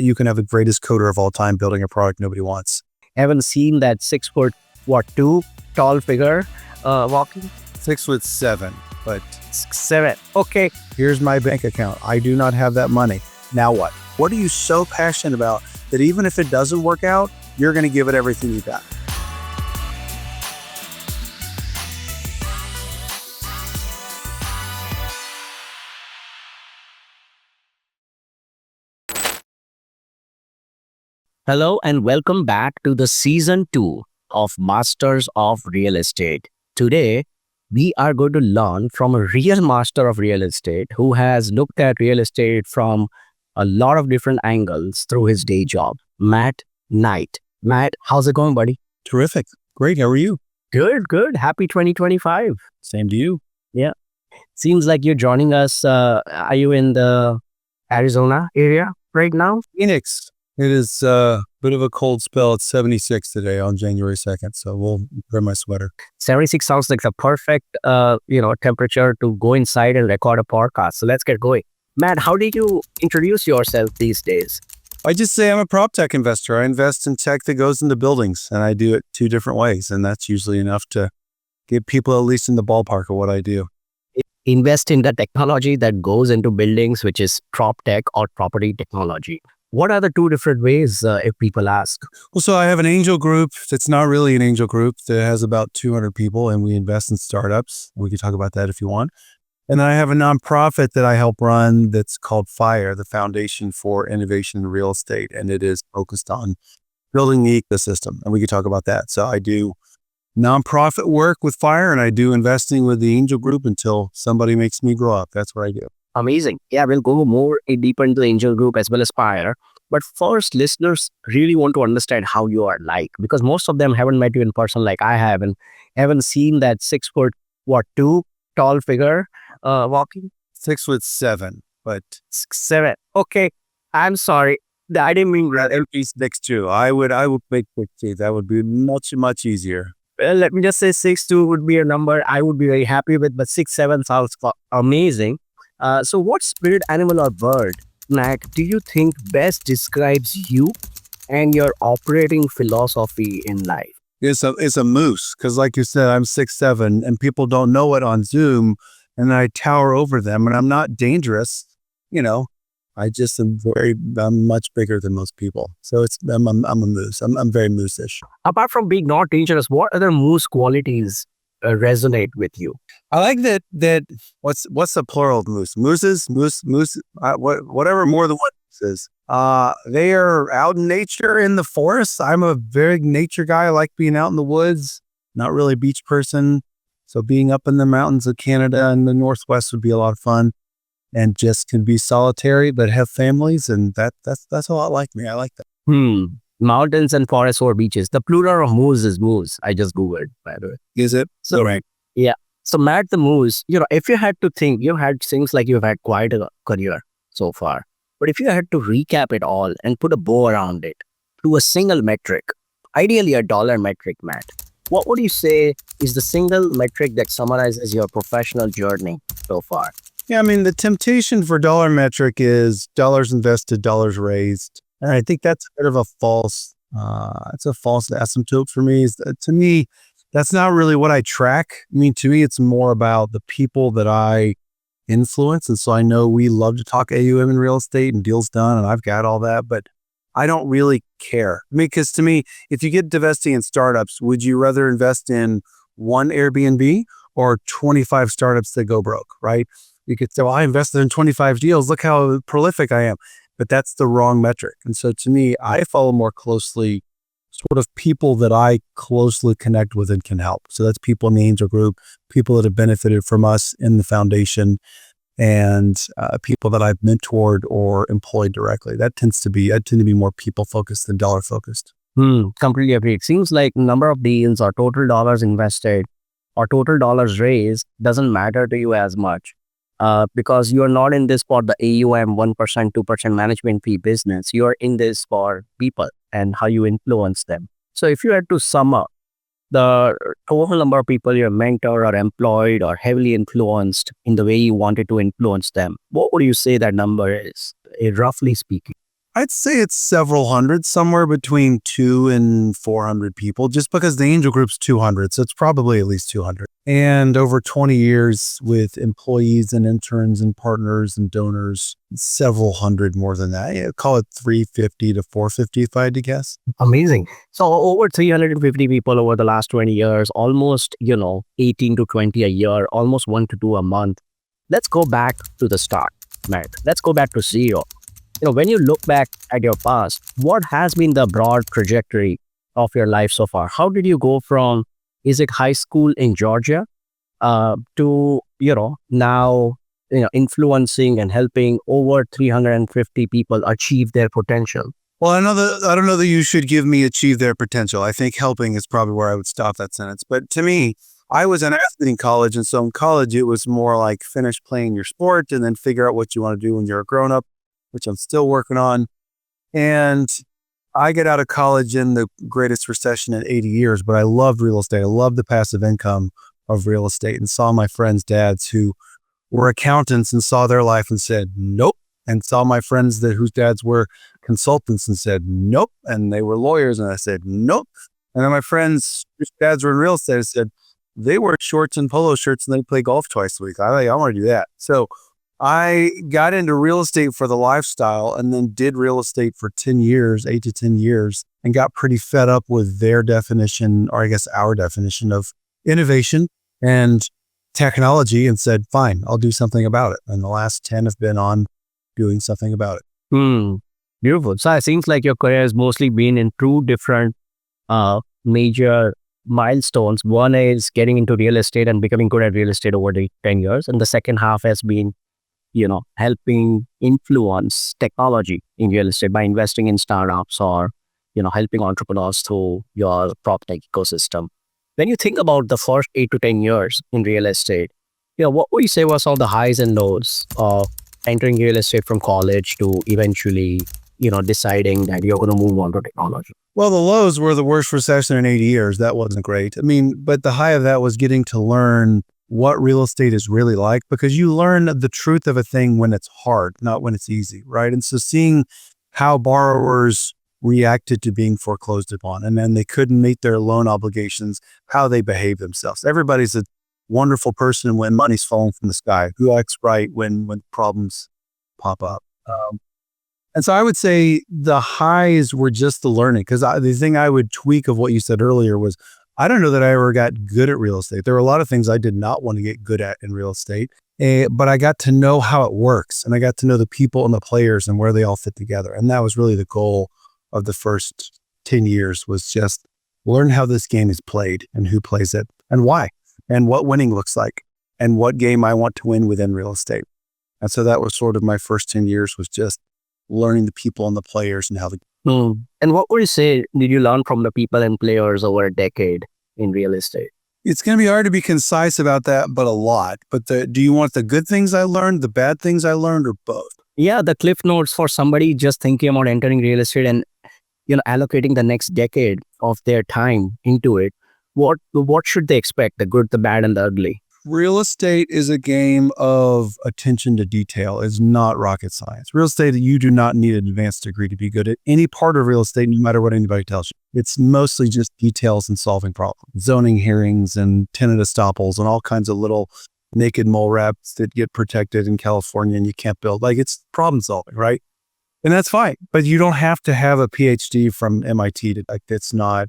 You can have the greatest coder of all time building a product nobody wants. Haven't seen that 6'2" tall figure walking. 6'7", but 6'7". Okay. here's my bank account. I do not have that money. Now what? What are you so passionate about that even if it doesn't work out, you're going to give it everything you got? Hello and welcome back to the season 2 of Masters of Real Estate. Today, we are going to learn from a real master of real estate who has looked at real estate from a lot of different angles through his day job, Matt Knight. Matt, how's it going, buddy? Terrific. Great. How are you? Good. Happy 2025. Same to you. Seems like you're joining us. Are you in the Arizona area right now? Phoenix. It is a bit of a cold spell. It's 76 today on January 2nd, so we'll wear my sweater. 76 sounds like the perfect, temperature to go inside and record a podcast. So let's get going. Matt, how did you introduce yourself these days? I just say I'm a PropTech investor. I invest in tech that goes into buildings, and I do it 2 different ways, and that's usually enough to get people at least in the ballpark of what I do. Invest in the technology that goes into buildings, which is PropTech or property technology. What are the 2 different ways if people ask? Well, so I have an angel group that's not really an angel group that has about 200 people, and we invest in startups. We can talk about that if you want. And then I have a nonprofit that I help run that's called FIRE, the Foundation for Innovation in Real Estate, and it is focused on building the ecosystem, and we can talk about that. So I do nonprofit work with FIRE, and I do investing with the angel group until somebody makes me grow up. That's what I do. Amazing. Yeah, we'll go more deeper into the angel group as well as FIRE. But first, listeners really want to understand how you are like, because most of them haven't met you in person like I have and haven't seen that 6'2" tall figure walking. 6'7", but 6'7". Okay. I'm sorry. I didn't mean that. MP 6'2". I would make 6'2". That would be much easier. Well, let me just say 6'2" would be a number I would be very happy with, but 6'7" sounds amazing. So what spirit animal or bird, Mac, do you think best describes you and your operating philosophy in life? It's a moose, because like you said, I'm 6'7", and people don't know it on Zoom, and I tower over them, and I'm not dangerous. I just am I'm much bigger than most people. So I'm a moose. I'm very moose-ish. Apart from being not dangerous, what other moose qualities resonate with you? I like that. What's the plural of moose? Moose. Whatever more than one moose is. They are out in nature in the forest. I'm a very nature guy. I like being out in the woods. Not really a beach person. So being up in the mountains of Canada and the Northwest would be a lot of fun. And just can be solitary, but have families, and that's a lot like me. I like that. Mountains and forests or beaches. The plural of moose is moose. I just Googled, by the way. Is it? So, right. Yeah. So Matt the Moose, if you had to think, seems like you've had quite a career so far. But if you had to recap it all and put a bow around it to a single metric, ideally a dollar metric, Matt, what would you say is the single metric that summarizes your professional journey so far? Yeah, I mean, the temptation for dollar metric is dollars invested, dollars raised. And I think that's a bit of a false asymptote for me. To me, that's not really what I track. I mean, to me, it's more about the people that I influence. And so I know we love to talk AUM in real estate and deals done, and I've got all that, but I don't really care. I mean, because to me, if you get divesting in startups, would you rather invest in one Airbnb or 25 startups that go broke, right? You could say, well, I invested in 25 deals. Look how prolific I am. But that's the wrong metric. And so to me, I follow more closely sort of people that I closely connect with and can help. So that's people in the angel group, people that have benefited from us in the foundation, and people that I've mentored or employed directly. I tend to be more people focused than dollar focused. Completely agree. It seems like number of deals or total dollars invested or total dollars raised doesn't matter to you as much. Because you're not in this for the AUM 1%, 2% management fee business. You're in this for people and how you influence them. So if you had to sum up the total number of people you're mentored or employed or heavily influenced in the way you wanted to influence them, what would you say that number is, roughly speaking? I'd say it's several hundred, somewhere between 2 and 400 people, just because the angel group's 200. So it's probably at least 200. And over 20 years with employees and interns and partners and donors, several hundred more than that. Yeah, call it 350 to 450 if I had to guess. Amazing. So over 350 people over the last 20 years, almost, 18 to 20 a year, almost 1 to 2 a month. Let's go back to the start, Matt. Let's go back to CEO. When you look back at your past, what has been the broad trajectory of your life so far? How did you go from, is it high school in Georgia, to, now, influencing and helping over 350 people achieve their potential? Well, I don't know that you should give me achieve their potential. I think helping is probably where I would stop that sentence. But to me, I was an athlete in college. And so in college, it was more like finish playing your sport and then figure out what you want to do when you're a grown up, which I'm still working on. And I get out of college in the greatest recession in 80 years, but I loved real estate. I loved the passive income of real estate and saw my friends' dads who were accountants and saw their life and said, nope. And saw my friends whose dads were consultants and said, nope. And they were lawyers. And I said, nope. And then my friends whose dads were in real estate said, they wear shorts and polo shirts and they play golf twice a week. I want to do that. So I got into real estate for the lifestyle and then did real estate for 10 years, 8 to 10 years, and got pretty fed up with their definition, or I guess our definition of innovation and technology, and said, fine, I'll do something about it. And the last 10 have been on doing something about it. Beautiful. So it seems like your career has mostly been in two different major milestones. One is getting into real estate and becoming good at real estate over the 10 years. And the second half has been helping influence technology in real estate by investing in startups or, helping entrepreneurs through your PropTech ecosystem. When you think about the first 8 to 10 years in real estate, what would you say was all the highs and lows of entering real estate from college to eventually, deciding that you're going to move on to technology? Well, the lows were the worst recession in 80 years. That wasn't great. I mean, but the high of that was getting to learn what real estate is really like, because you learn the truth of a thing when it's hard, not when it's easy, right? And so seeing how borrowers reacted to being foreclosed upon, and then they couldn't meet their loan obligations, how they behave themselves. Everybody's a wonderful person when money's falling from the sky, who acts right when problems pop up. And so I would say the highs were just the learning, because the thing I would tweak of what you said earlier was, I don't know that I ever got good at real estate. There were a lot of things I did not want to get good at in real estate, but I got to know how it works, and I got to know the people and the players and where they all fit together. And that was really the goal of the first 10 years, was just learn how this game is played and who plays it and why, and what winning looks like, and what game I want to win within real estate. And so that was sort of my first 10 years, was just learning the people and the players and how the And what would you say did you learn from the people and players over a decade in real estate? It's going to be hard to be concise about that, but a lot. But do you want the good things I learned, the bad things I learned, or both? Yeah, the cliff notes for somebody just thinking about entering real estate and allocating the next decade of their time into it. What should they expect? The good, the bad, and the ugly. Real estate is a game of attention to detail. It's not rocket science. Real estate, you do not need an advanced degree to be good at any part of real estate, no matter what anybody tells you. It's mostly just details and solving problems, zoning hearings and tenant estoppels and all kinds of little naked mole rats that get protected in California and you can't build. Like, it's problem solving, right? And that's fine. But you don't have to have a PhD from MIT to, like, it's not,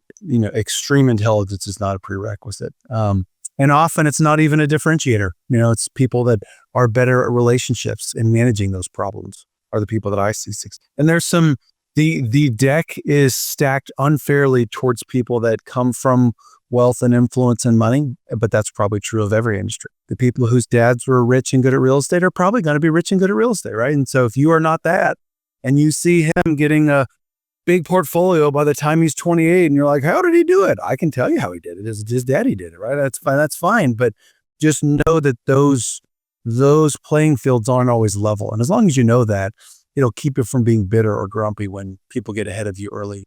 extreme intelligence is not a prerequisite. And often it's not even a differentiator. It's people that are better at relationships and managing those problems are the people that I see. And there's the deck is stacked unfairly towards people that come from wealth and influence and money, but that's probably true of every industry. The people whose dads were rich and good at real estate are probably going to be rich and good at real estate, right? And so if you are not that, and you see him getting a big portfolio by the time he's 28, and you're like, how did he do it? I can tell you how he did it. His daddy did it, right? That's fine. But just know that those playing fields aren't always level. And as long as you know that, it'll keep you from being bitter or grumpy when people get ahead of you early.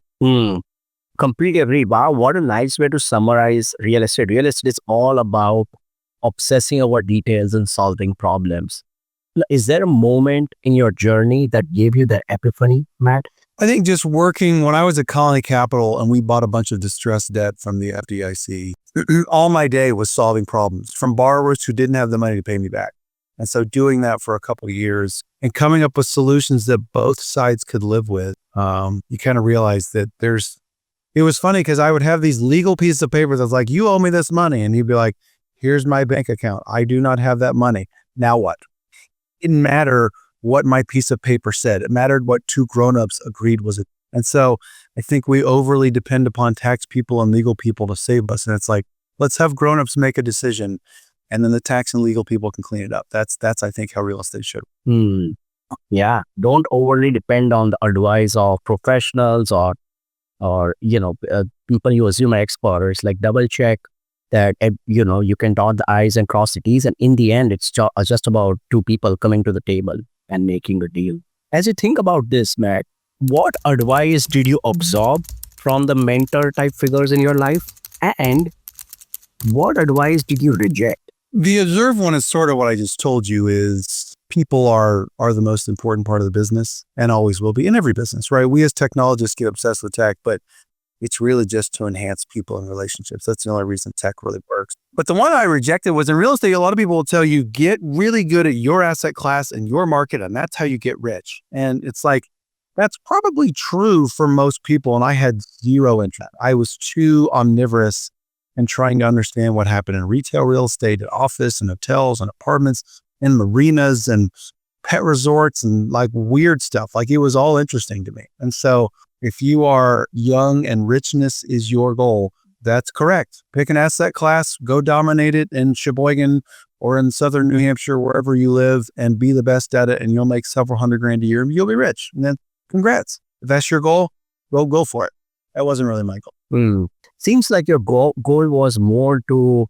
Completely agree. Wow, what a nice way to summarize real estate. Real estate is all about obsessing over details and solving problems. Is there a moment in your journey that gave you the epiphany, Matt? I think just working when I was at Colony Capital and we bought a bunch of distressed debt from the FDIC, all my day was solving problems from borrowers who didn't have the money to pay me back. And so doing that for a couple of years and coming up with solutions that both sides could live with, you kind of realize that it was funny because I would have these legal pieces of paper that's like, you owe me this money. And he'd be like, here's my bank account. I do not have that money. Now what? It didn't matter what my piece of paper said. It mattered what two grownups agreed was it. And so I think we overly depend upon tax people and legal people to save us. And it's like, let's have grownups make a decision and then the tax and legal people can clean it up. That's I think how real estate should. Yeah. Don't overly depend on the advice of professionals or people you assume are experts. Like double check that, you can dot the I's and cross the T's. And in the end, it's just about two people coming to the table and making a deal. As you think about this, Matt, what advice did you absorb from the mentor type figures in your life? And what advice did you reject? The observed one is sort of what I just told you is people are the most important part of the business and always will be in every business, right? We as technologists get obsessed with tech, but it's really just to enhance people and relationships. That's the only reason tech really works. But the one I rejected was in real estate. A lot of people will tell you, get really good at your asset class and your market, and that's how you get rich. And it's like, that's probably true for most people. And I had zero interest. I was too omnivorous and trying to understand what happened in retail real estate, at office and hotels and apartments and marinas and pet resorts and like weird stuff. Like it was all interesting to me. And so if you are young and richness is your goal, that's correct. Pick an asset class, go dominate it in Sheboygan or in southern New Hampshire, wherever you live, and be the best at it. And you'll make several $100,000 a year and you'll be rich. And then congrats. If that's your goal, go for it. That wasn't really my goal. Seems like your goal was more to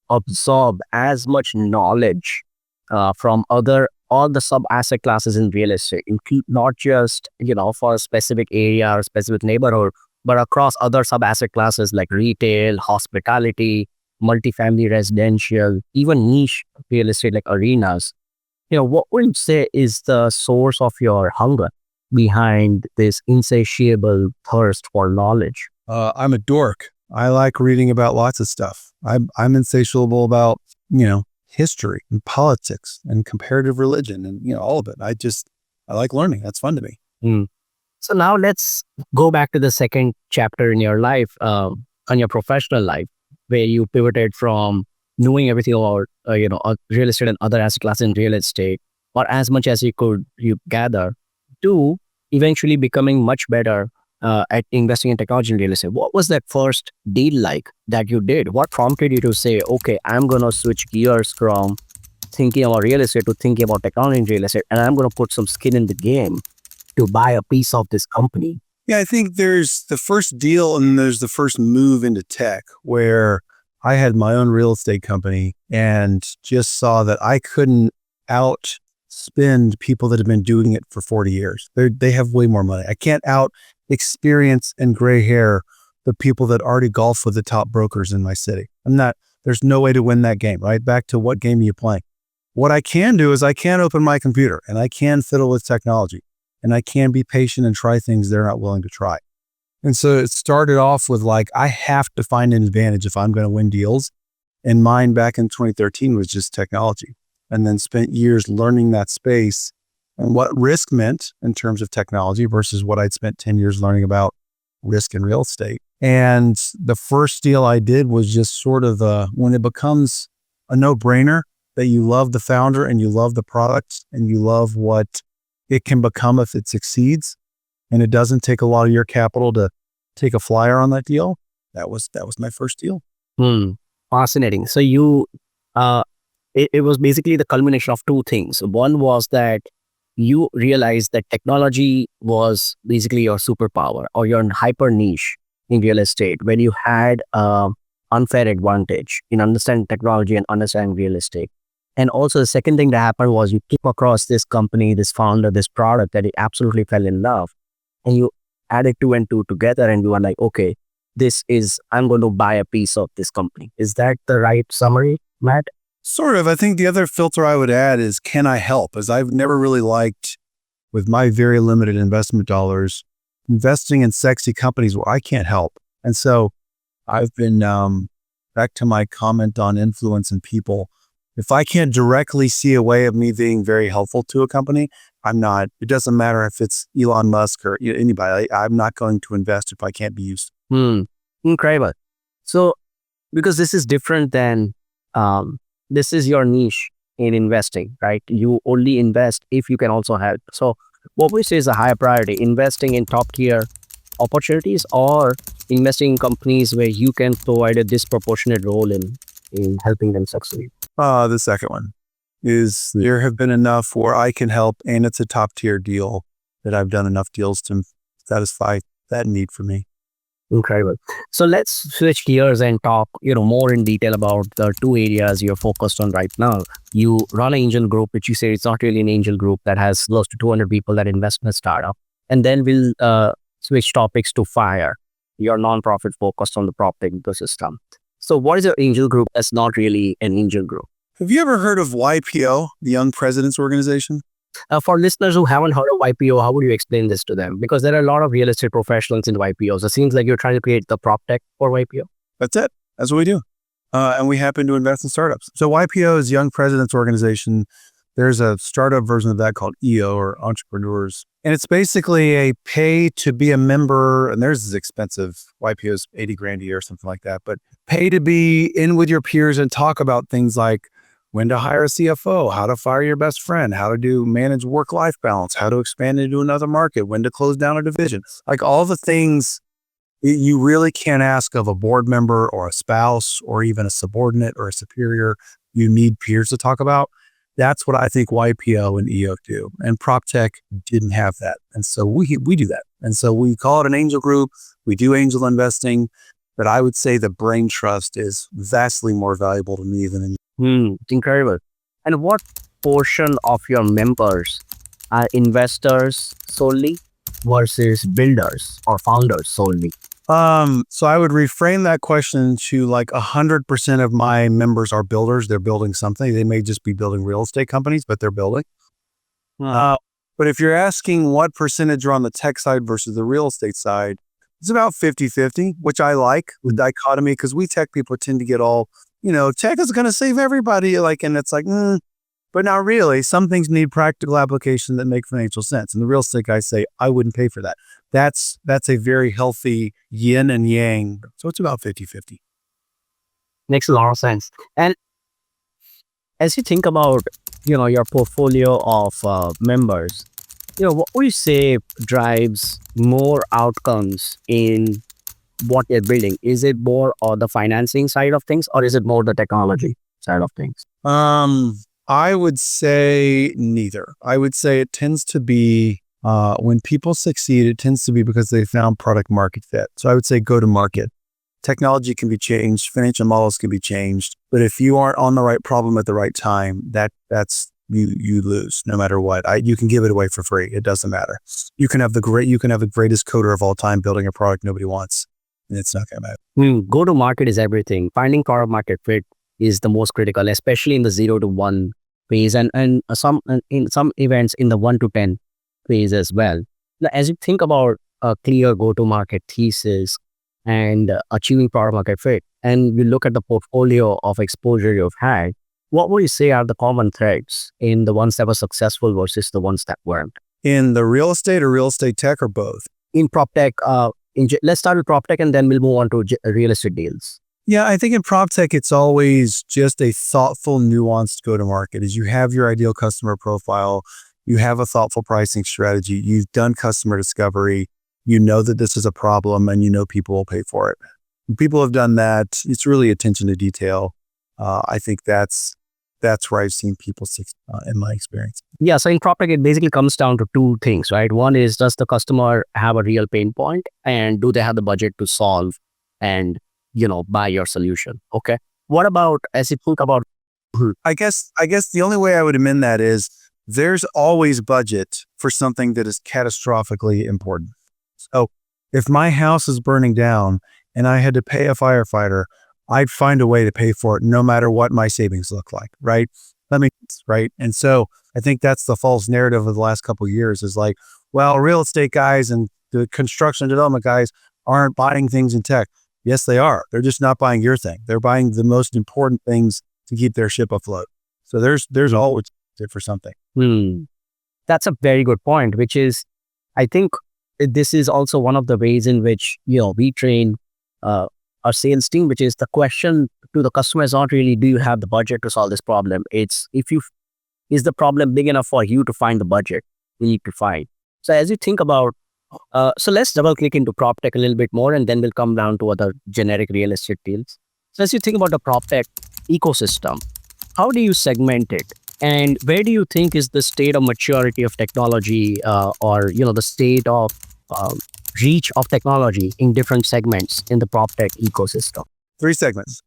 absorb as much knowledge from all the sub asset classes in real estate, not just, for a specific area or specific neighborhood, but across other sub asset classes like retail, hospitality, multifamily residential, even niche real estate like arenas. What would you say is the source of your hunger behind this insatiable thirst for knowledge? I'm a dork. I like reading about lots of stuff. I'm insatiable about, history and politics and comparative religion and, all of it. I like learning. That's fun to me. So now let's go back to the second chapter in your life, on your professional life, where you pivoted from knowing everything about, real estate and other asset classes in real estate, or as much as you gather, to eventually becoming much better at investing in technology and real estate. What was that first deal like that you did? What prompted you to say, okay, I'm going to switch gears from thinking about real estate to thinking about technology and real estate, and I'm going to put some skin in the game to buy a piece of this company? Yeah, I think there's the first deal and there's the first move into tech where I had my own real estate company and just saw that I couldn't outspend people that have been doing it for 40 years. They have way more money. I can't out experience and gray hair the people that already golf with the top brokers in my city. There's no way to win that game, right? Back to what game are you playing? What I can do is I can open my computer and I can fiddle with technology and I can be patient and try things they're not willing to try. And so it started off with like, I have to find an advantage if I'm going to win deals. And mine back in 2013 was just technology, and then spent years learning that space and what risk meant in terms of technology versus what I'd spent 10 years learning about risk in real estate. And the first deal I did was just sort of when it becomes a no-brainer that you love the founder and you love the product and you love what it can become if it succeeds, and it doesn't take a lot of your capital to take a flyer on that deal. That was my first deal. Fascinating. So it was basically the culmination of two things. One was that you realized that technology was basically your superpower or your hyper niche in real estate, when you had unfair advantage in understanding technology and understanding real estate. And also the second thing that happened was you came across this company, this founder, this product that you absolutely fell in love, and you added two and two together and you were like, okay, I'm going to buy a piece of this company. Is that the right summary, Matt? Sort of. I think the other filter I would add is, can I help? As I've never really liked, with my very limited investment dollars, investing in sexy companies where I can't help. And so I've been, back to my comment on influence and people. If I can't directly see a way of me being very helpful to a company, I'm not. It doesn't matter if it's Elon Musk or anybody. I'm not going to invest if I can't be used. Incredible. So, because this is different than, this is your niche in investing, right? You only invest if you can also help. So, what we say is a higher priority: investing in top tier opportunities or investing in companies where you can provide a disproportionate role in helping them succeed. The second one is, there have been enough where I can help, and it's a top tier deal that I've done enough deals to satisfy that need for me. Incredible. So let's switch gears and talk, more in detail about the two areas you're focused on right now. You run an angel group, which you say it's not really an angel group, that has close to 200 people that invest in a startup. And then we'll switch topics to FIRE, your nonprofit focused on the PropTech ecosystem. So what is your angel group that's not really an angel group? Have you ever heard of YPO, the Young Presidents Organization? For listeners who haven't heard of YPO, how would you explain this to them? Because there are a lot of real estate professionals in YPOs. It seems like you're trying to create the PropTech for YPO. That's it. That's what we do. And we happen to invest in startups. So YPO is Young Presidents Organization. There's a startup version of that called EO, or Entrepreneurs. And it's basically a pay to be a member, and theirs is expensive. YPO is 80 grand a year or something like that. But pay to be in with your peers and talk about things like when to hire a CFO, how to fire your best friend, how to manage work-life balance, how to expand into another market, when to close down a division. Like all the things you really can't ask of a board member or a spouse or even a subordinate or a superior. You need peers to talk about. That's what I think YPO and EO do. And PropTech didn't have that. And so we do that. And so we call it an angel group. We do angel investing. But I would say the brain trust is vastly more valuable to me than Incredible. And what portion of your members are investors solely versus builders or founders solely? So I would reframe that question to, like, 100% of my members are builders. They're building something. They may just be building real estate companies, but they're building. But if you're asking what percentage are on the tech side versus the real estate side, it's about 50-50, which I like, the dichotomy, because we tech people tend to get all, tech is going to save everybody. And it's like, but not really. Some things need practical application that make financial sense. And the real estate guys say, I wouldn't pay for that. That's a very healthy yin and yang. So it's about 50-50. Makes a lot of sense. And as you think about, your portfolio of members, what would you say drives more outcomes in what you're building? Is it more on the financing side of things, or is it more the technology side of things? I would say neither. I would say it tends to be, when people succeed, it tends to be because they found product market fit. So I would say go to market. Technology can be changed, financial models can be changed, but if you aren't on the right problem at the right time, that's you lose no matter what. You can give it away for free. It doesn't matter. You can have the greatest coder of all time building a product nobody wants, and it's not going to matter. Go to market is everything. Finding product market fit is the most critical, especially in the 0 to 1 phase, and in some events in the 1 to 10 phase as well. Now, as you think about a clear go-to-market thesis and achieving product market fit, and you look at the portfolio of exposure you've had, what would you say are the common threads in the ones that were successful versus the ones that weren't? In the real estate or real estate tech, or both? In PropTech, let's start with PropTech and then we'll move on to real estate deals. Yeah, I think in PropTech, it's always just a thoughtful, nuanced go-to-market. As you have your ideal customer profile, you have a thoughtful pricing strategy, you've done customer discovery, you know that this is a problem, and you know people will pay for it. When people have done that, it's really attention to detail. I think that's where I've seen people succeed in my experience. Yeah, so in PropTech, it basically comes down to two things, right? One is, does the customer have a real pain point, and do they have the budget to solve and buy your solution? Okay. What about, as you think about, I guess the only way I would amend that is, there's always budget for something that is catastrophically important. So if my house is burning down and I had to pay a firefighter, I'd find a way to pay for it no matter what my savings look like, right? That makes sense, right? And so I think that's the false narrative of the last couple of years is like, well, real estate guys and the construction and development guys aren't buying things in tech. Yes, they are. They're just not buying your thing. They're buying the most important things to keep their ship afloat. So there's always it for something. That's a very good point, which is, I think this is also one of the ways in which, we train our sales team, which is the question to the customer is not really, do you have the budget to solve this problem? It's is the problem big enough for you to find the budget you need to find? So as you think about, so let's double click into PropTech a little bit more, and then we'll come down to other generic real estate deals. So as you think about the PropTech ecosystem, how do you segment it? And where do you think is the state of maturity of technology, or the state of reach of technology in different segments in the PropTech ecosystem? 3 segments: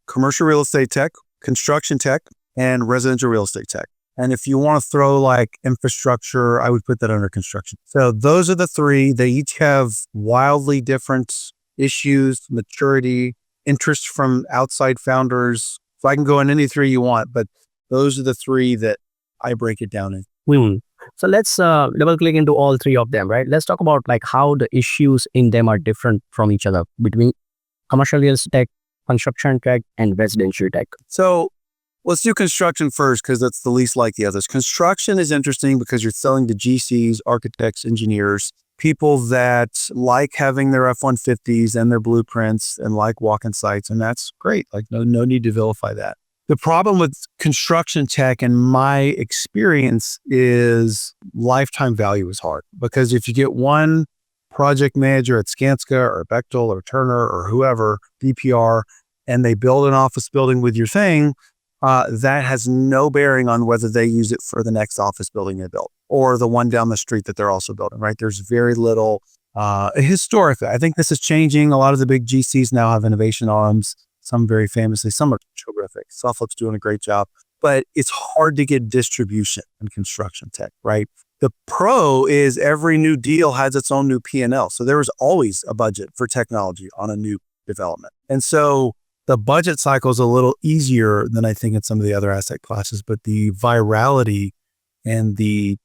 commercial real estate tech, construction tech, and residential real estate tech. And if you want to throw like infrastructure, I would put that under construction. So those are the 3. They each have wildly different issues, maturity, interest from outside founders. So I can go in any 3 you want, but those are the 3 that I break it down in. So let's double click into all 3 of them, right? Let's talk about like how the issues in them are different from each other between commercial real estate tech, construction tech, and residential tech. So let's do construction first because that's the least like the others. Construction is interesting because you're selling to GCs, architects, engineers, people that like having their F-150s and their blueprints and like walk-in sites, and that's great. Like no need to vilify that. The problem with construction tech, in my experience, is lifetime value is hard because if you get one project manager at Skanska or Bechtel or Turner or whoever, DPR, and they build an office building with your thing, that has no bearing on whether they use it for the next office building they built or the one down the street that they're also building, right? There's very little, historically, I think this is changing. A lot of the big GCs now have innovation arms, some very famously, some are terrific. Suffolk's doing a great job, but it's hard to get distribution in construction tech, right? The pro is every new deal has its own new P&L. So there is always a budget for technology on a new development. And so the budget cycle is a little easier than I think in some of the other asset classes, but the virality and the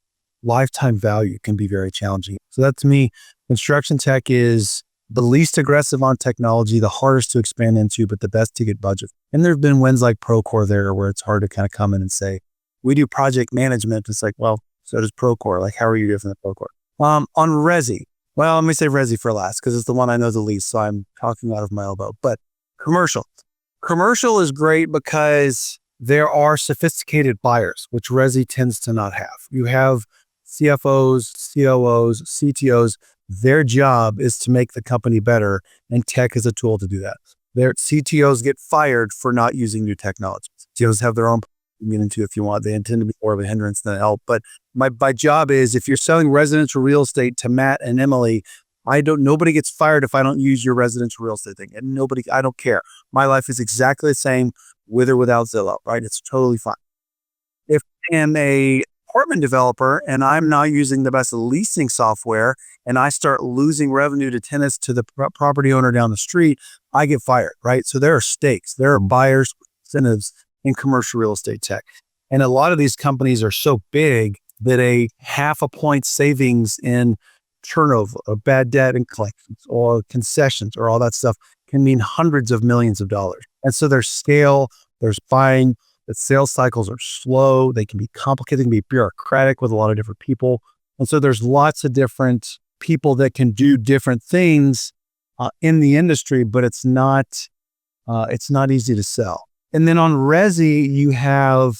lifetime value can be very challenging. So that to me, construction tech is the least aggressive on technology, the hardest to expand into, but the best to get budget. And there have been wins like Procore there where it's hard to kind of come in and say, we do project management. It's like, well, so does Procore. Like, how are you different than Procore? On Resi, well, let me say Resi for last because it's the one I know the least. So I'm talking out of my elbow, but commercial is great because there are sophisticated buyers, which Resi tends to not have. You have CFOs, COOs, CTOs. Their job is to make the company better, and tech is a tool to do that. Their CTOs get fired for not using new technologies. CTOs have their own you get into if you want. They intend to be more of a hindrance than a help. But my job is if you're selling residential real estate to Matt and Emily, nobody gets fired if I don't use your residential real estate thing. And I don't care. My life is exactly the same with or without Zillow, right? It's totally fine. If I am a apartment developer and I'm not using the best leasing software and I start losing revenue to tenants to the property owner down the street, I get fired, right? So there are stakes. There are buyers, incentives in commercial real estate tech. And a lot of these companies are so big that a 0.5 point savings in turnover or bad debt and collections or concessions or all that stuff can mean hundreds of millions of dollars. And so there's scale, there's buying. The sales cycles are slow. They can be complicated, they can be bureaucratic with a lot of different people. And so there's lots of different people that can do different things in the industry, but it's not easy to sell. And then on Resi, you have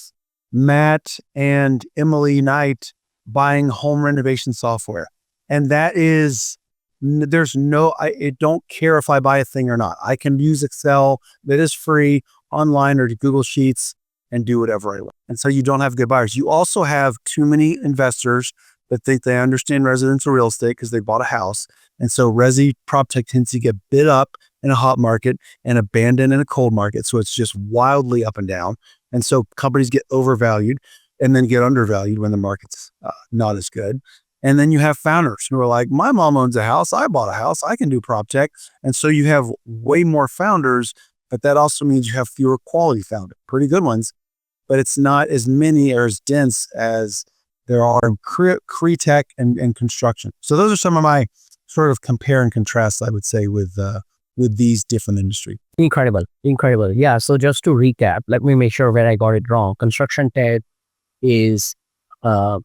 Matt and Emily Knight buying home renovation software. And that is, I don't care if I buy a thing or not. I can use Excel that is free online or Google Sheets and do whatever I want. And so you don't have good buyers. You also have too many investors that think they understand residential real estate because they bought a house. And so Resi PropTech tends to get bid up in a hot market and abandoned in a cold market. So it's just wildly up and down. And so companies get overvalued and then get undervalued when the market's not as good. And then you have founders who are like, my mom owns a house. I bought a house. I can do PropTech. And so you have way more founders but that also means you have fewer quality founders, pretty good ones, but it's not as many or as dense as there are in tech and construction. So those are some of my sort of compare and contrast, I would say, with these different industries. Incredible. Incredible. Yeah. So just to recap, let me make sure where I got it wrong. Construction tech is, the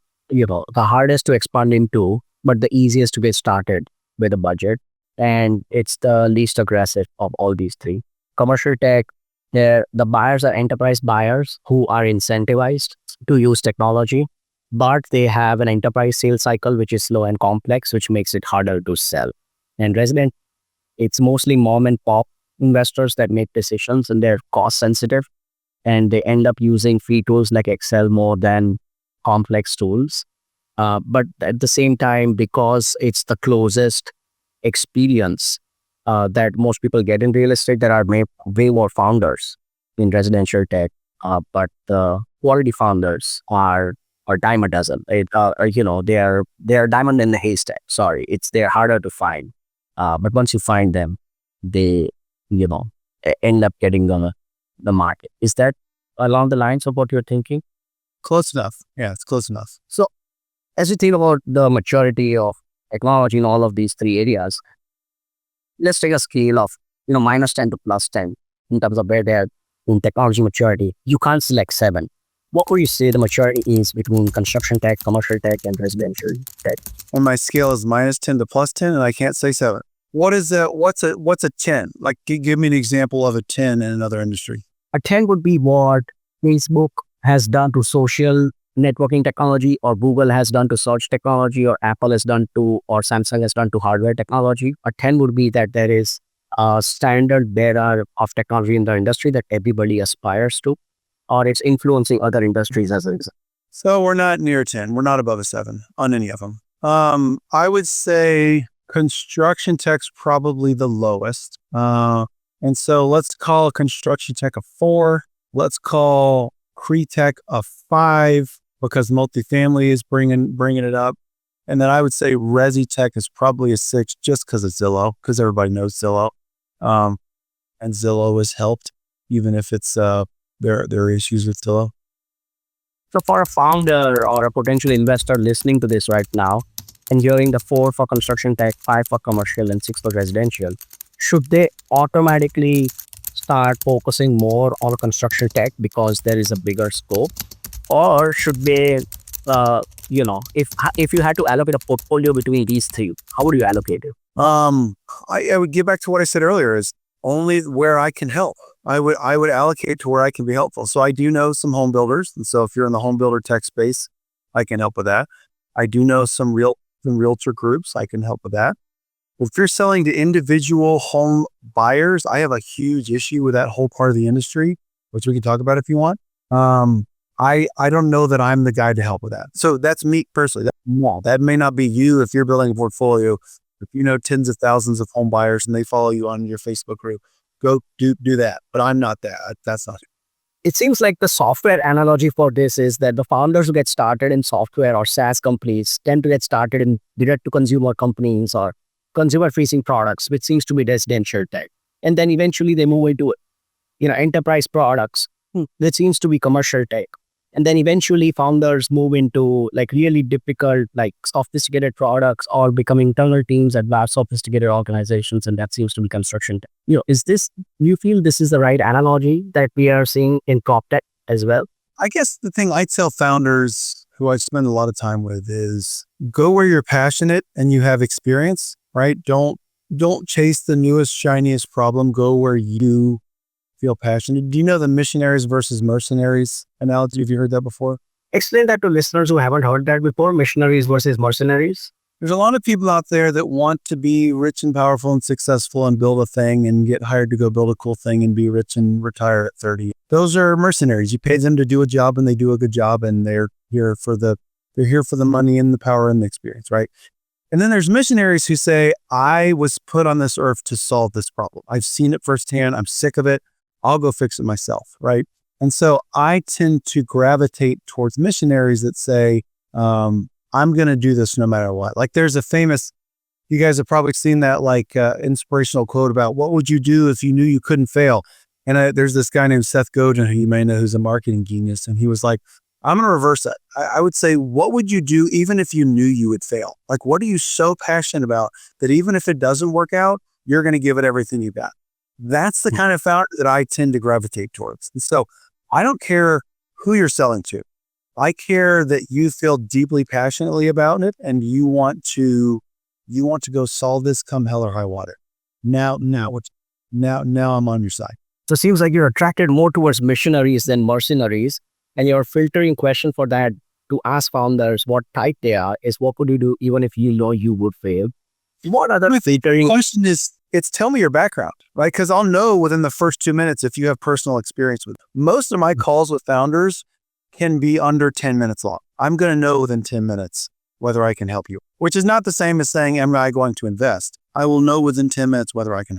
hardest to expand into, but the easiest to get started with a budget. And it's the least aggressive of all these three. Commercial tech, the buyers are enterprise buyers who are incentivized to use technology, but they have an enterprise sales cycle, which is slow and complex, which makes it harder to sell. And resident, it's mostly mom and pop investors that make decisions, and they're cost sensitive, and they end up using free tools like Excel more than complex tools. But at the same time, because it's the closest experience that most people get in real estate, there are way more founders in residential tech, but the quality founders are dime a dozen. They're diamond in the haystack. Sorry, they're harder to find. But once you find them, they end up getting the market. Is that along the lines of what you're thinking? Close enough. Yeah, it's close enough. So as you think about the maturity of technology in all of these three areas, let's take a scale of -10 to +10 in terms of where they're in technology maturity. You can't select 7. What would you say the maturity is between construction tech, commercial tech, and residential tech? And my scale is -10 to +10, and I can't say 7. What is that? What's a 10? Like, give me an example of a 10 in another industry. A 10 would be what Facebook has done to social networking technology, or Google has done to search technology, or Apple has done to, or Samsung has done to hardware technology. A 10 would be that there is a standard bearer of technology in the industry that everybody aspires to, or it's influencing other industries as a result. So we're not near 10. We're not above a 7 on any of them. I would say construction tech's probably the lowest. And so let's call construction tech a 4. Let's call tech a 5 because multifamily is bringing it up. And then I would say resi tech is probably a 6 just because of Zillow, because everybody knows Zillow. And Zillow has helped, even if it's there are issues with Zillow. So for a founder or a potential investor listening to this right now and hearing the 4 for construction tech, 5 for commercial, and 6 for residential, should they automatically start focusing more on construction tech because there is a bigger scope? Or should they, if you had to allocate a portfolio between these 3, how would you allocate it? I would get back to what I said earlier, is only where I can help. I would allocate to where I can be helpful. So I do know some home builders. And so if you're in the home builder tech space, I can help with that. I do know some realtor groups. I can help with that. If you're selling to individual home buyers, I have a huge issue with that whole part of the industry, which we can talk about if you want. I don't know that I'm the guy to help with that. So that's me personally. That may not be you if you're building a portfolio. If you know tens of thousands of home buyers and they follow you on your Facebook group, go do that. But I'm not that. That's not it. It seems like the software analogy for this is that the founders who get started in software or SaaS companies tend to get started in direct-to-consumer companies or consumer-facing products, which seems to be residential tech. And then eventually they move into, enterprise products, that seems to be commercial tech. And then eventually founders move into like really difficult, like sophisticated products or become internal teams at vast sophisticated organizations. And that seems to be construction tech. Do you feel this is the right analogy that we are seeing in PropTech as well? I guess the thing I tell founders who I spend a lot of time with is go where you're passionate and you have experience, right? Don't chase the newest, shiniest problem. Go where you feel passionate. Do you know the Missionaries versus Mercenaries analogy? Have you heard that before? Explain that to listeners who haven't heard that before. Missionaries versus Mercenaries. There's a lot of people out there that want to be rich and powerful and successful and build a thing and get hired to go build a cool thing and be rich and retire at 30. Those are mercenaries. You pay them to do a job and they do a good job, and they're here for the money and the power and the experience, right? And then there's missionaries who say, I was put on this earth to solve this problem. I've seen it firsthand. I'm sick of it. I'll go fix it myself, right? And so I tend to gravitate towards missionaries that say, I'm going to do this no matter what. Like there's a famous, you guys have probably seen that inspirational quote about what would you do if you knew you couldn't fail? And there's this guy named Seth Godin, who you may know, who's a marketing genius. And he was like, I'm going to reverse that. I would say, what would you do even if you knew you would fail? Like, what are you so passionate about that even if it doesn't work out, you're going to give it everything you got? That's the kind of founder that I tend to gravitate towards. And so I don't care who you're selling to. I care that you feel deeply passionately about it and you want to go solve this come hell or high water. Now I'm on your side. So it seems like you're attracted more towards missionaries than mercenaries, and your filtering question for that to ask founders what type they are is what would you do even if you know you would fail? What other filtering? The question is, it's tell me your background, right? Because I'll know within the first 2 minutes if you have personal experience with it. Most of my calls with founders can be under 10 minutes long. I'm going to know within 10 minutes whether I can help you, which is not the same as saying, am I going to invest? I will know within 10 minutes whether I can.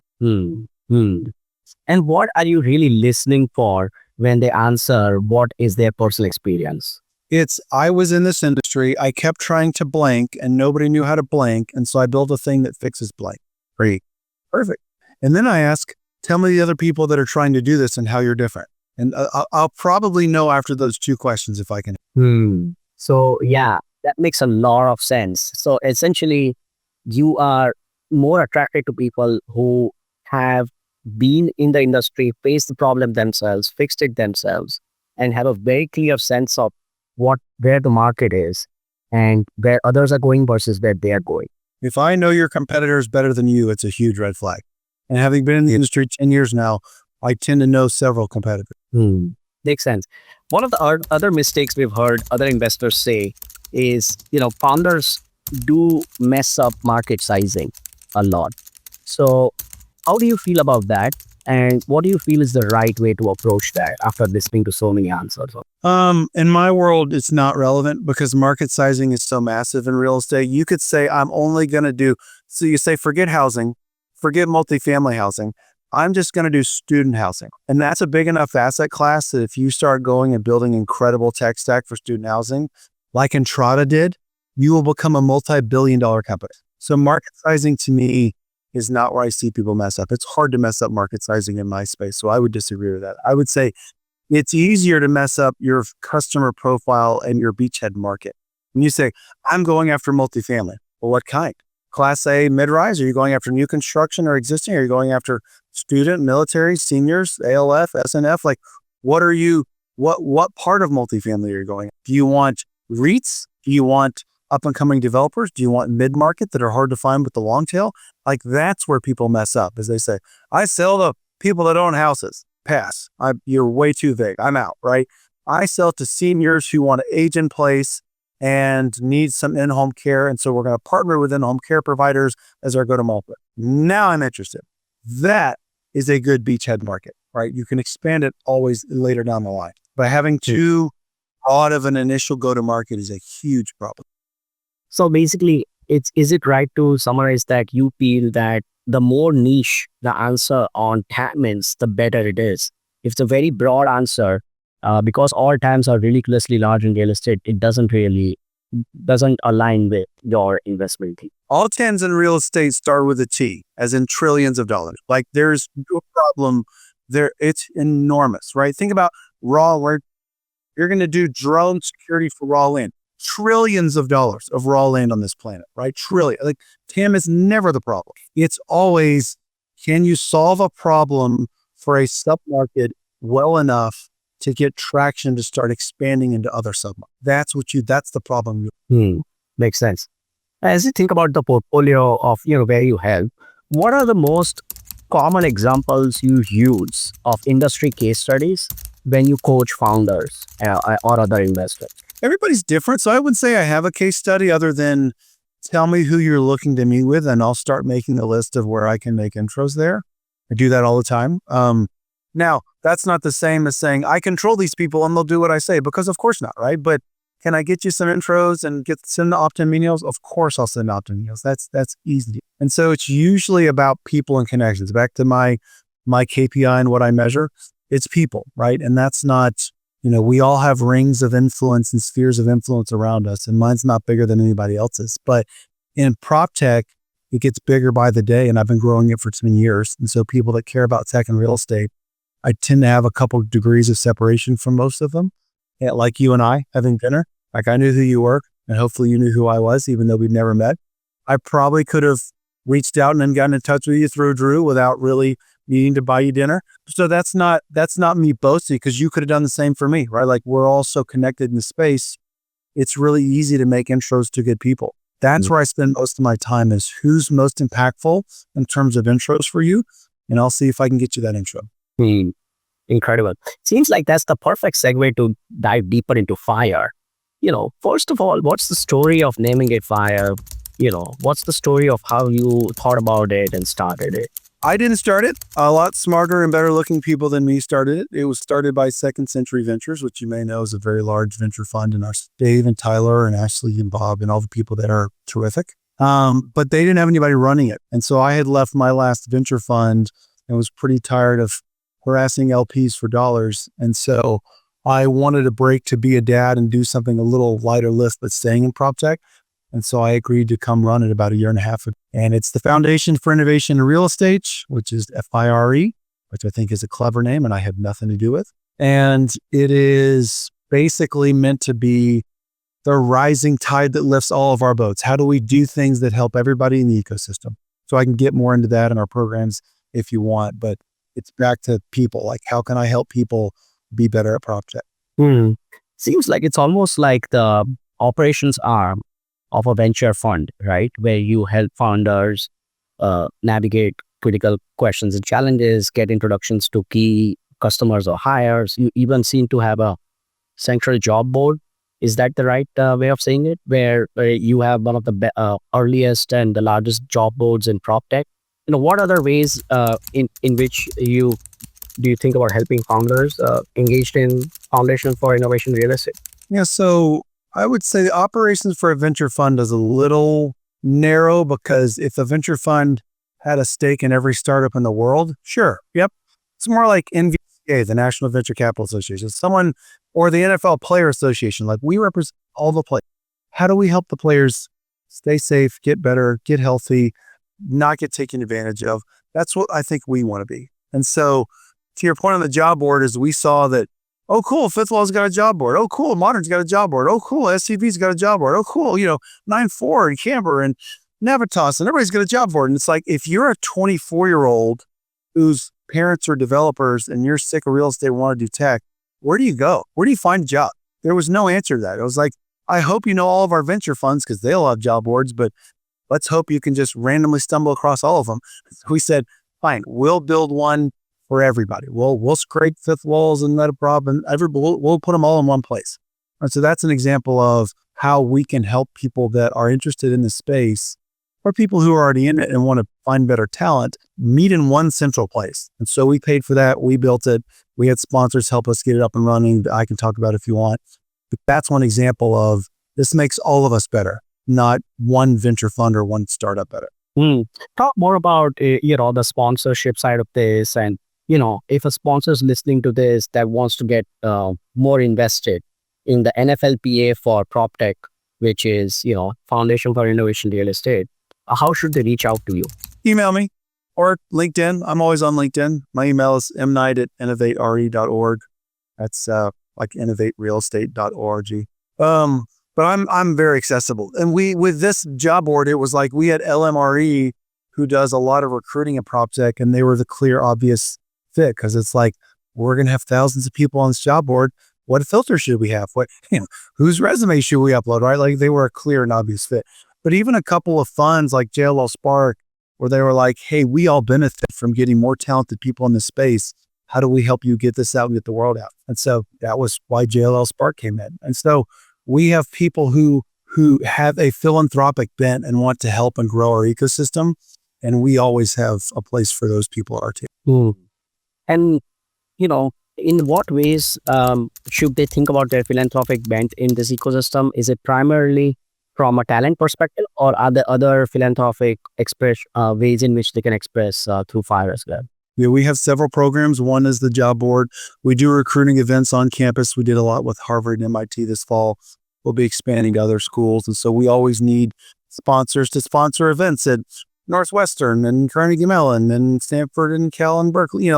And what are you really listening for when they answer what is their personal experience? It's, I was in this industry. I kept trying to blank and nobody knew how to blank. And so I built a thing that fixes blank. Great. Perfect. And then I ask, tell me the other people that are trying to do this and how you're different. And I'll probably know after those 2 questions if I can. So yeah, that makes a lot of sense. So essentially, you are more attracted to people who have been in the industry, faced the problem themselves, fixed it themselves, and have a very clear sense of where the market is and where others are going versus where they are going. If I know your competitor is better than you, it's a huge red flag. And having been in the industry 10 years now, I tend to know several competitors. Makes sense. One of the other mistakes we've heard other investors say is, founders do mess up market sizing a lot. So how do you feel about that? And what do you feel is the right way to approach that after listening to so many answers? In my world, it's not relevant because market sizing is so massive in real estate. You could say, I'm only going to do, so you say, forget housing, forget multifamily housing. I'm just going to do student housing. And that's a big enough asset class that if you start going and building incredible tech stack for student housing, like Entrada did, you will become a multi-billion-dollar company. So market sizing to me is not where I see people mess up. It's hard to mess up market sizing in my space. So I would disagree with that. I would say it's easier to mess up your customer profile and your beachhead market. When you say, I'm going after multifamily, well, what kind? Class A, mid-rise? Are you going after new construction or existing? Are you going after student, military, seniors, ALF, SNF? Like, what part of multifamily are you going? Do you want REITs? Do you want up and coming developers? Do you want mid-market that are hard to find with the long tail? Like, that's where people mess up, as they say, I sell to people that own houses. Pass. You're way too vague. I'm out, right? I sell to seniors who want to age in place and need some in-home care. And so we're going to partner with in-home care providers as our go-to-market. Now I'm interested. That is a good beachhead market, right? You can expand it always later down the line. But having too broad of an initial go-to-market is a huge problem. So basically, is it right to summarize that you feel that the more niche the answer on TAMs, the better it is? If it's a very broad answer, because all TAMs are ridiculously large in real estate, it doesn't align with your investment team. All TAMs in real estate start with a T, as in trillions of dollars. Like, there's no problem there. It's enormous, right? Think about raw land. You're going to do drone security for raw land. Trillions of dollars of raw land on this planet, right? Trillion. Like, TAM is never the problem. It's always, can you solve a problem for a submarket well enough to get traction to start expanding into other submarkets? That's the problem. Makes sense. As you think about the portfolio of, where you help, what are the most common examples you use of industry case studies when you coach founders or other investors? Everybody's different. So I would say I have a case study other than tell me who you're looking to meet with, and I'll start making a list of where I can make intros there. I do that all the time. Now, that's not the same as saying I control these people and they'll do what I say, because of course not, right? But can I get you some intros and send the opt-in emails? Of course I'll send opt-in emails. That's easy. And so it's usually about people and connections. Back to my KPI and what I measure, it's people, right? And that's not, we all have rings of influence and spheres of influence around us, and mine's not bigger than anybody else's. But in PropTech, it gets bigger by the day, and I've been growing it for 10 years. And so people that care about tech and real estate I tend to have a couple of degrees of separation from most of them. Yeah, like you and I having dinner, like I knew who you were and hopefully you knew who I was, even though we'd never met. I probably could have reached out and then gotten in touch with you through Drew without really needing to buy you dinner. So that's not me boasting, because you could have done the same for me, right? Like we're all so connected in the space. It's really easy to make intros to good people. That's where I spend most of my time, is who's most impactful in terms of intros for you. And I'll see if I can get you that intro. Incredible. Seems like that's the perfect segue to dive deeper into FIRE. First of all, what's the story of naming it FIRE? What's the story of how you thought about it and started it? I didn't start it. A lot smarter and better looking people than me started it. It was started by Second Century Ventures, which you may know is a very large venture fund, and our Dave and Tyler and Ashley and Bob and all the people that are terrific. But they didn't have anybody running it. And so I had left my last venture fund and was pretty tired of harassing LPs for dollars. And so I wanted a break to be a dad and do something a little lighter lift, but staying in PropTech. And so I agreed to come run it about a year and a half ago. And it's the Foundation for Innovation in Real Estate, which is FIRE, which I think is a clever name and I have nothing to do with. And it is basically meant to be the rising tide that lifts all of our boats. How do we do things that help everybody in the ecosystem? So I can get more into that in our programs if you want, but it's back to people. Like, how can I help people be better at PropTech? Seems like it's almost like the operations arm of a venture fund, right? Where you help founders navigate critical questions and challenges, get introductions to key customers or hires. You even seem to have a central job board. Is that the right way of saying it? Where you have one of the earliest and the largest job boards in PropTech. What other ways in which you think about helping founders engaged in Foundation for Innovation Real Estate? Yeah, so I would say the operations for a venture fund is a little narrow, because if a venture fund had a stake in every startup in the world, sure, yep. It's more like NVCA, the National Venture Capital Association, or the NFL Player Association. Like, we represent all the players. How do we help the players stay safe, get better, get healthy, not get taken advantage of? That's what I think we want to be. And so to your point on the job board, is we saw that, oh, cool, Fifth Wall's got a job board. Oh, cool, Modern's got a job board. Oh, cool, SCV's got a job board. Oh, cool, 9-4 and Camber and Navitas, and everybody's got a job board. And it's like, if you're a 24-year-old whose parents are developers and you're sick of real estate and want to do tech, where do you go? Where do you find a job? There was no answer to that. It was like, I hope you know all of our venture funds because they'll have job boards, but let's hope you can just randomly stumble across all of them. We said, fine, we'll build one for everybody. We'll scrape Fifth Walls and Metaprop and we'll put them all in one place. And so that's an example of how we can help people that are interested in the space, or people who are already in it and want to find better talent, meet in one central place. And so we paid for that. We built it. We had sponsors help us get it up and running. I can talk about it if you want. But that's one example of, this makes all of us better, not one venture fund or one startup better. Talk more about the sponsorship side of this, and if a sponsor is listening to this that wants to get more invested in the NFLPA for PropTech, which is Foundation for Innovation Real Estate, how should they reach out to you? Email me or LinkedIn. I'm always on LinkedIn. My email is mknight@innovatere.org. That's like innovaterealestate.org. But I'm very accessible. And with this job board, it was like we had LMRE, who does a lot of recruiting at PropTech, and they were the clear, obvious fit, because it's like, we're going to have thousands of people on this job board. What filter should we have? Whose resume should we upload? Right? Like, they were a clear and obvious fit. But even a couple of funds like JLL Spark, where they were like, hey, we all benefit from getting more talented people in this space. How do we help you get this out and get the world out? And so that was why JLL Spark came in. And so we have people who have a philanthropic bent and want to help and grow our ecosystem. And we always have a place for those people at our table. And, in what ways should they think about their philanthropic bent in this ecosystem? Is it primarily from a talent perspective, or are there other philanthropic ways in which they can express through FIRE as well? Yeah, we have several programs. One is the job board. We do recruiting events on campus. We did a lot with Harvard and MIT this fall. We'll be expanding to other schools. And so we always need sponsors to sponsor events at Northwestern and Carnegie Mellon and Stanford and Cal and Berkeley.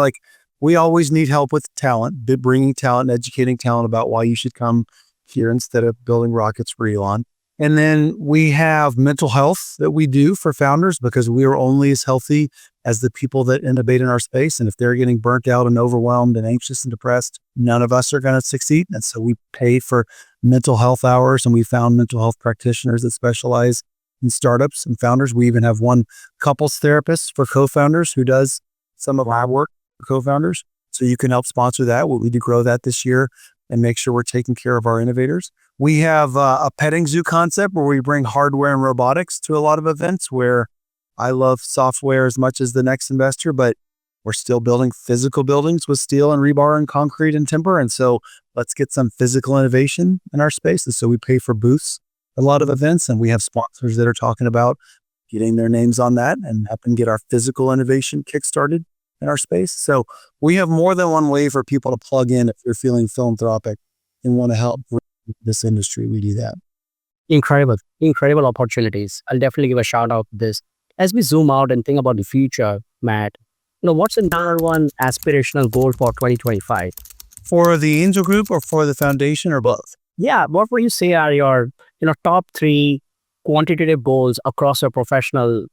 we always need help with talent, bringing talent, educating talent about why you should come here instead of building rockets for Elon. And then we have mental health that we do for founders because we are only as healthy as the people that innovate in our space. And if they're getting burnt out and overwhelmed and anxious and depressed, none of us are going to succeed. And so we pay for mental health hours, and we found mental health practitioners that specialize in startups and founders. We even have one couples therapist for co-founders who does some of our work for co-founders. So you can help sponsor that. We need to grow that this year and make sure we're taking care of our innovators. We have a petting zoo concept where we bring hardware and robotics to a lot of events, where I love software as much as the next investor, but we're still building physical buildings with steel and rebar and concrete and timber. And so let's get some physical innovation in our space. And so we pay for booths at a lot of events, and we have sponsors that are talking about getting their names on that and helping get our physical innovation kickstarted in our space. So we have more than one way for people to plug in if you're feeling philanthropic and want to help this industry. We do that. Incredible opportunities. I'll definitely give a shout out to this. As we zoom out and think about the future, Matt, what's the number one aspirational goal for 2025? For the angel group or for the foundation or both? Yeah, what would you say are your top 3 quantitative goals across your professional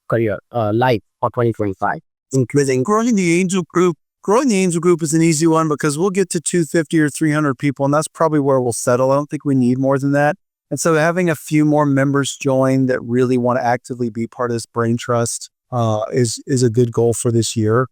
career life for 2025? Including growing the angel group. Growing the angel group is an easy one because we'll get to 250 or 300 people, and that's probably where we'll settle. I don't think we need more than that. And so having a few more members join that really want to actively be part of this brain trust is a good goal for this year.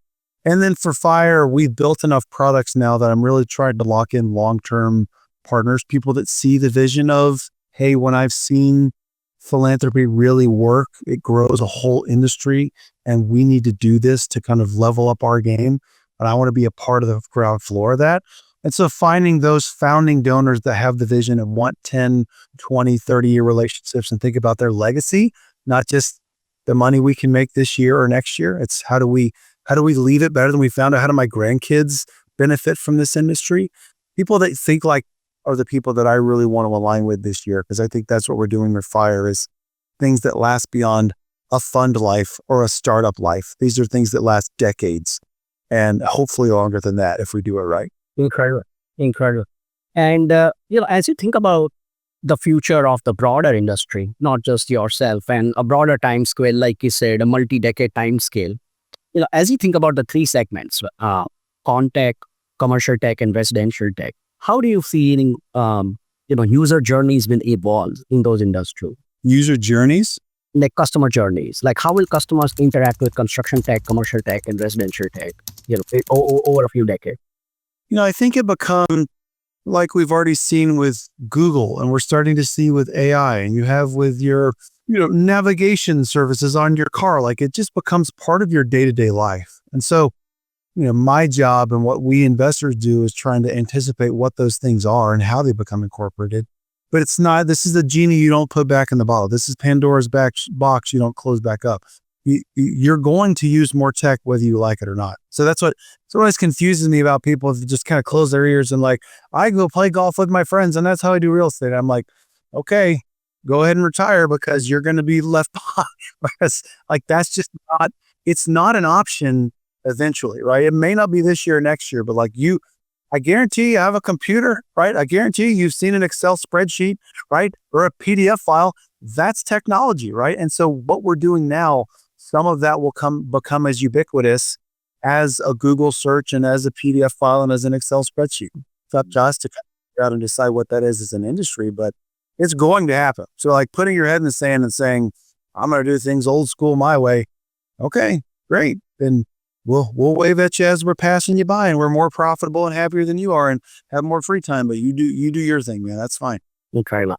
And then for FIRE, we've built enough products now that I'm really trying to lock in long-term partners, people that see the vision of, hey, when I've seen philanthropy really work, it grows a whole industry, and we need to do this to kind of level up our game. And I want to be a part of the ground floor of that. And so finding those founding donors that have the vision and want 10, 20, 30-year relationships and think about their legacy, not just the money we can make this year or next year. It's how do we leave it better than we found it? How do my grandkids benefit from this industry? People that think like are the people that I really want to align with this year, because I think that's what we're doing with FIRE, is things that last beyond a fund life or a startup life. These are things that last decades, and hopefully longer than that if we do it right. Incredible. And, as you think about the future of the broader industry, not just yourself, and a broader time scale, like you said, a multi-decade time scale, as you think about the 3 segments, con-tech, commercial tech, and residential tech, how do you feel, user journeys will evolve in those industries? User journeys? Like customer journeys, like how will customers interact with construction tech, commercial tech, and residential tech, over a few decades? I think it becomes like we've already seen with Google, and we're starting to see with AI, and you have with your, navigation services on your car. Like it just becomes part of your day-to-day life. And so, my job and what we investors do is trying to anticipate what those things are and how they become incorporated. But it's not, this is a genie you don't put back in the bottle. This is Pandora's box you don't close back up. You're going to use more tech whether you like it or not. So that's what always confuses me about people that just kind of close their ears and like, I go play golf with my friends and that's how I do real estate. I'm like, okay, go ahead and retire because you're going to be left behind. Because like, that's just not, it's not an option eventually, right? It may not be this year or next year, but like I guarantee you have a computer, right? I guarantee you've seen an Excel spreadsheet, right? Or a PDF file. That's technology, right? And so what we're doing now, some of that will become as ubiquitous as a Google search and as a PDF file and as an Excel spreadsheet. It's up to us to figure out and decide what that is as an industry, but it's going to happen. So like putting your head in the sand and saying, I'm going to do things old school my way. Okay, great. Then we'll wave at you as we're passing you by, and we're more profitable and happier than you are and have more free time, but you do your thing, man. That's fine. Incredible.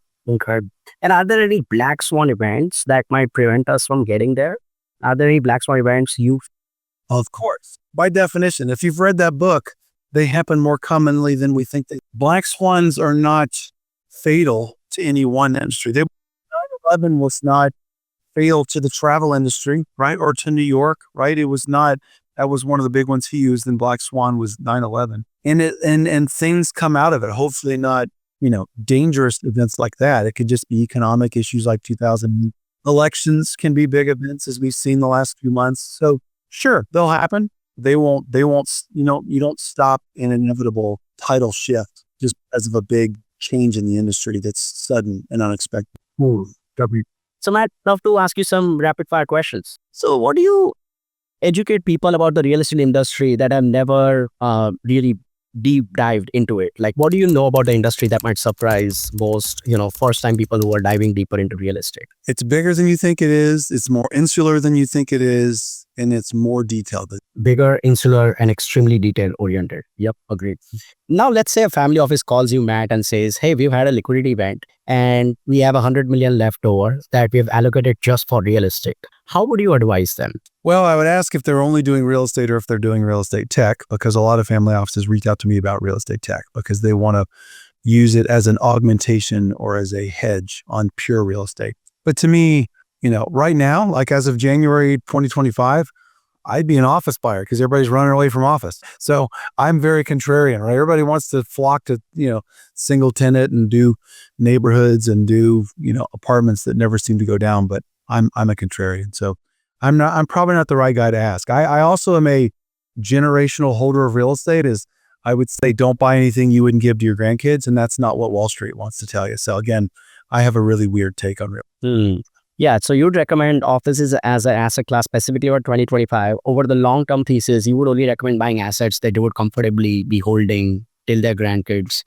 And are there any black swan events that might prevent us from getting there? Are there any black swan events Of course. By definition, if you've read that book, they happen more commonly than we think. Black swans are not fatal to any one industry. 9/11 was not fatal to the travel industry, right? Or to New York, right? It was not. That was one of the big ones he used, and Black Swan was 9/11. And things come out of it. Hopefully not, dangerous events like that. It could just be economic issues like 2000. Elections can be big events, as we've seen the last few months. So sure, they'll happen. you don't stop an inevitable title shift just because of a big change in the industry that's sudden and unexpected. So Matt, love to ask you some rapid fire questions. So what do you educate people about the real estate industry that have never really deep dived into it? Like, what do you know about the industry that might surprise most, first time people who are diving deeper into real estate? It's bigger than you think it is. It's more insular than you think it is. And it's more detailed. Bigger, insular, and extremely detail oriented. Yep, agreed. Now, let's say a family office calls you, Matt, and says, hey, we've had a liquidity event and we have 100 million left over that we've allocated just for real estate. How would you advise them? Well, I would ask if they're only doing real estate or if they're doing real estate tech, because a lot of family offices reach out to me about real estate tech because they want to use it as an augmentation or as a hedge on pure real estate. But to me, right now, like as of January 2025, I'd be an office buyer because everybody's running away from office. So I'm very contrarian, right? Everybody wants to flock to, single tenant and do neighborhoods and do, apartments that never seem to go down. But I'm a contrarian. So I'm probably not the right guy to ask. I also am a generational holder of real estate. Is I would say, don't buy anything you wouldn't give to your grandkids. And that's not what Wall Street wants to tell you. So again, I have a really weird take on real estate. Yeah, so you'd recommend offices as an asset class specifically over 2025. Over the long-term thesis, you would only recommend buying assets that they would comfortably be holding till their grandkids.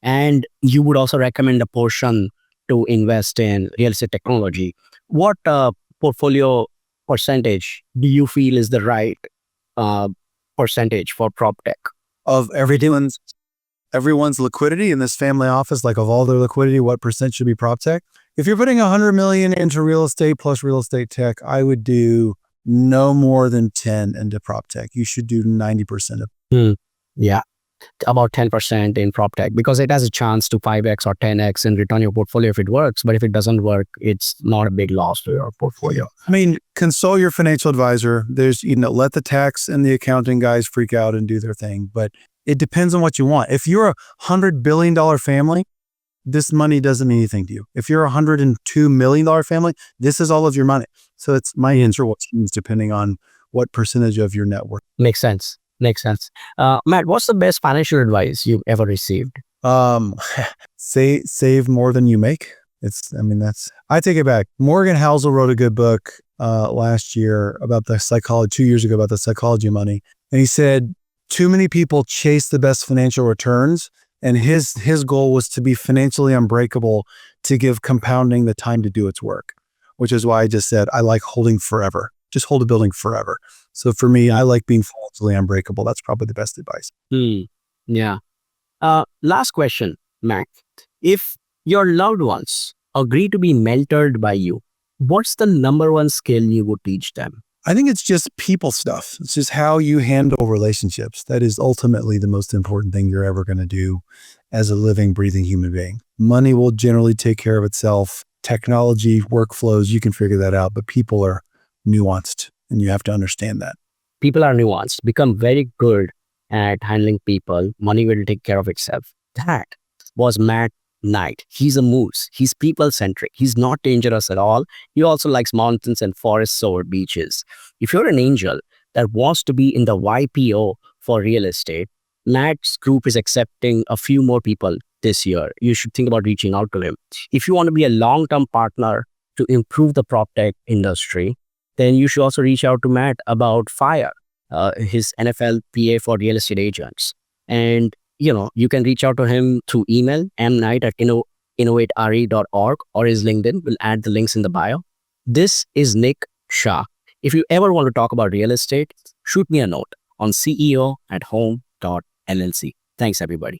And you would also recommend a portion to invest in real estate technology. What portfolio percentage do you feel is the right percentage for PropTech? Of everyone's liquidity in this family office, like of all their liquidity, what percent should be PropTech? If you're putting 100 million into real estate plus real estate tech, I would do no more than 10 into PropTech. You should do 90% of. Yeah, about 10% in PropTech because it has a chance to 5x or 10x in return your portfolio if it works. But if it doesn't work, it's not a big loss to your portfolio. I mean, consult your financial advisor. There's, let the tax and the accounting guys freak out and do their thing. But it depends on what you want. If you're a $100 billion family, this money doesn't mean anything to you. If you're a $102 million family, this is all of your money. So it's my answer will change depending on what percentage of your net worth. Makes sense. Matt, what's the best financial advice you've ever received? Save more than you make. I take it back. Morgan Housel wrote a good book last year about the psychology, 2 years ago about the psychology of money. And he said, too many people chase the best financial returns. And his goal was to be financially unbreakable, to give compounding the time to do its work, which is why I just said, I like holding forever. Just hold a building forever. So for me, I like being financially unbreakable. That's probably the best advice. Yeah. Last question, Mac. If your loved ones agree to be mentored by you, what's the number one skill you would teach them? I think it's just people stuff. It's just how you handle relationships. That is ultimately the most important thing you're ever going to do as a living, breathing human being. Money will generally take care of itself. Technology, workflows, you can figure that out. But people are nuanced and you have to understand that. People are nuanced. Become very good at handling people. Money will take care of itself. That was Matt Knight. He's a moose. He's people-centric. He's not dangerous at all. He also likes mountains and forests over beaches. If you're an angel that wants to be in the YPO for real estate, Matt's group is accepting a few more people this year. You should think about reaching out to him. If you want to be a long-term partner to improve the PropTech industry, then you should also reach out to Matt about FIRE, his NFL PA for real estate agents. And you can reach out to him through email, mknight@innovatere.org, or his LinkedIn. We'll add the links in the bio. This is Nick Shah. If you ever want to talk about real estate, shoot me a note on ceo@home.llc. Thanks, everybody.